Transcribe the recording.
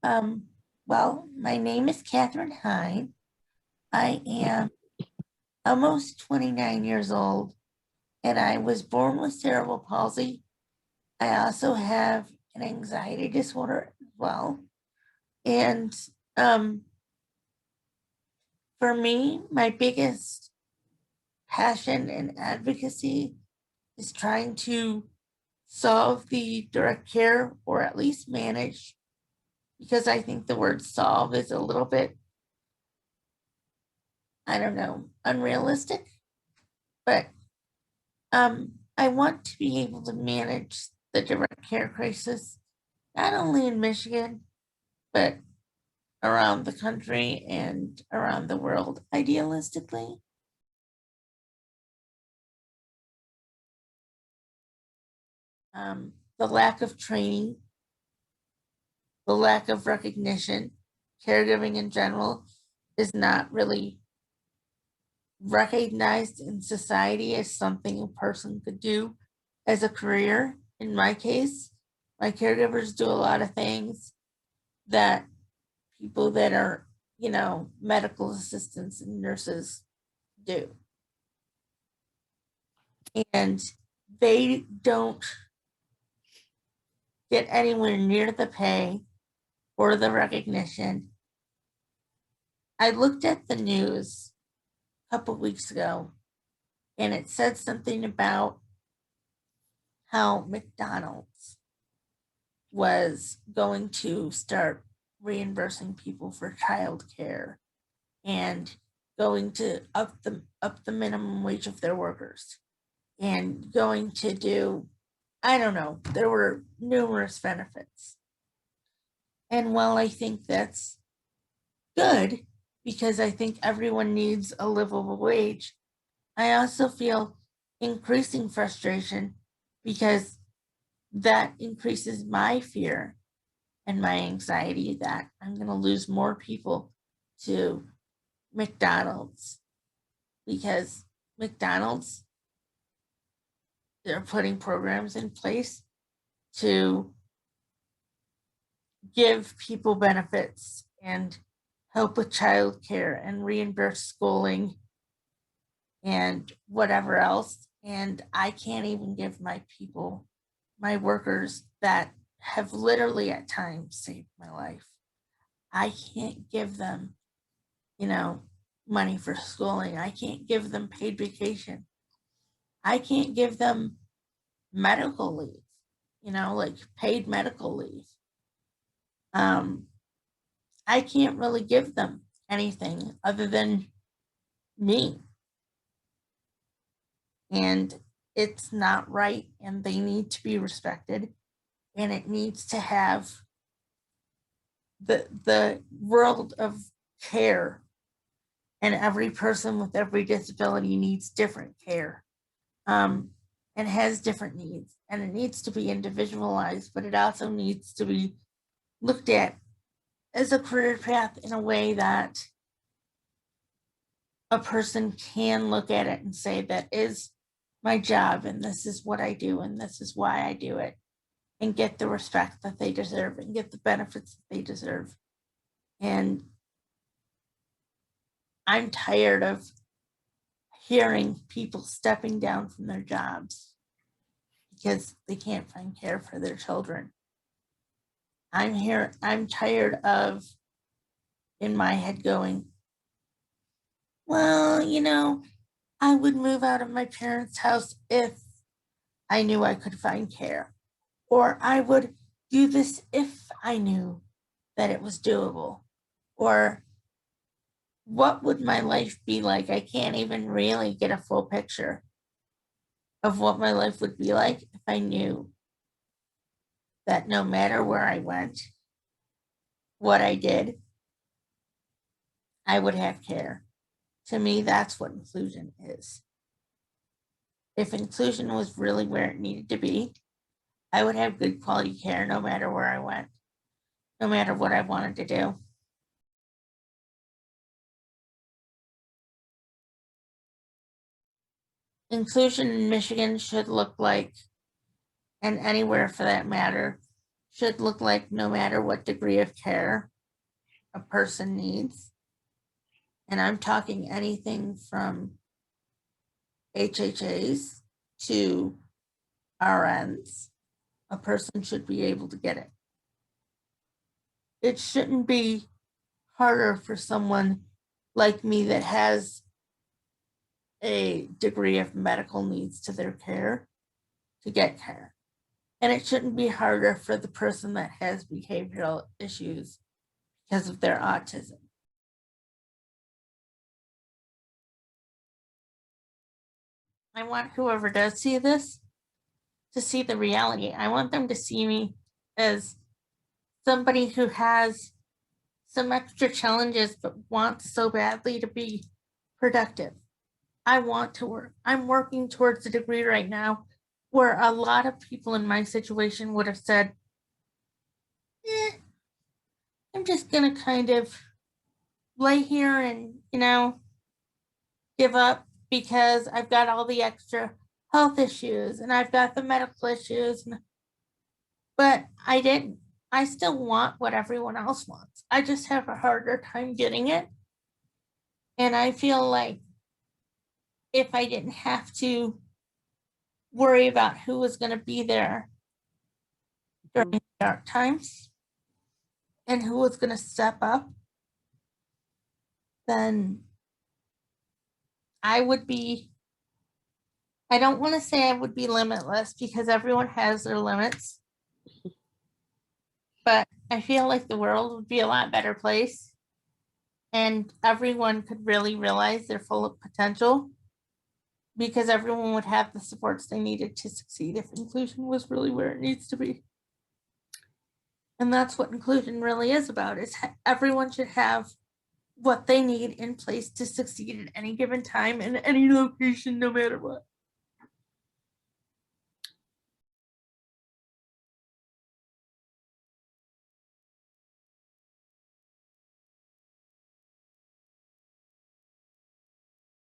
Um, well, my name is Catherine Hein. I am almost 29 years old, and I was born with cerebral palsy. I also have an anxiety disorder as well. And um, for me, my biggest passion and advocacy is trying to solve the direct care or at least manage, because I think the word solve is a little bit, I don't know, unrealistic. But I want to be able to manage the direct care crisis, not only in Michigan, but around the country and around the world, idealistically. The lack of training, the lack of recognition, caregiving in general is not really recognized in society as something a person could do as a career. In my case, my caregivers do a lot of things that people that are, medical assistants and nurses do. And they don't get anywhere near the pay or the recognition. I looked at the news a couple weeks ago, and it said something about how McDonald's was going to start reimbursing people for childcare and going to up the minimum wage of their workers and going to do, I don't know, there were numerous benefits. And while I think that's good, because I think everyone needs a livable wage, I also feel increasing frustration because that increases my fear and my anxiety that I'm going to lose more people to McDonald's, because McDonald's, they're putting programs in place to give people benefits and help with childcare and reimburse schooling and whatever else. And I can't even give my people, my workers that have literally at times saved my life, I can't give them, money for schooling. I can't give them paid vacation. I can't give them medical leave, like paid medical leave. I can't really give them anything other than me. And it's not right, and they need to be respected, and it needs to have the world of care, and every person with every disability needs different care, and has different needs, and it needs to be individualized, but it also needs to be looked at as a career path in a way that a person can look at it and say, that is my job, and this is what I do, and this is why I do it, and get the respect that they deserve and get the benefits that they deserve. And I'm tired of hearing people stepping down from their jobs because they can't find care for their children. I'm tired of, in my head, going, well, I would move out of my parents' house if I knew I could find care, or I would do this if I knew that it was doable, or what would my life be like? I can't even really get a full picture of what my life would be like if I knew that no matter where I went, what I did, I would have care. To me, that's what inclusion is. If inclusion was really where it needed to be, I would have good quality care no matter where I went, no matter what I wanted to do. Inclusion in Michigan should look like, and anywhere for that matter, should look like no matter what degree of care a person needs. And I'm talking anything from HHAs to RNs. A person should be able to get it. It shouldn't be harder for someone like me that has a degree of medical needs to their care to get care. And it shouldn't be harder for the person that has behavioral issues because of their autism. I want whoever does see this to see the reality. I want them to see me as somebody who has some extra challenges but wants so badly to be productive. I want to work. I'm working towards a degree right now where a lot of people in my situation would have said, I'm just going to kind of lay here and, give up because I've got all the extra health issues and I've got the medical issues. But I didn't. I still want what everyone else wants. I just have a harder time getting it. And I feel like if I didn't have to worry about who was going to be there during the dark times and who was going to step up, then I would be, I don't want to say I would be limitless because everyone has their limits, but I feel like the world would be a lot better place and everyone could really realize their full potential because everyone would have the supports they needed to succeed if inclusion was really where it needs to be. And that's what inclusion really is about, is everyone should have what they need in place to succeed at any given time in any location, no matter what.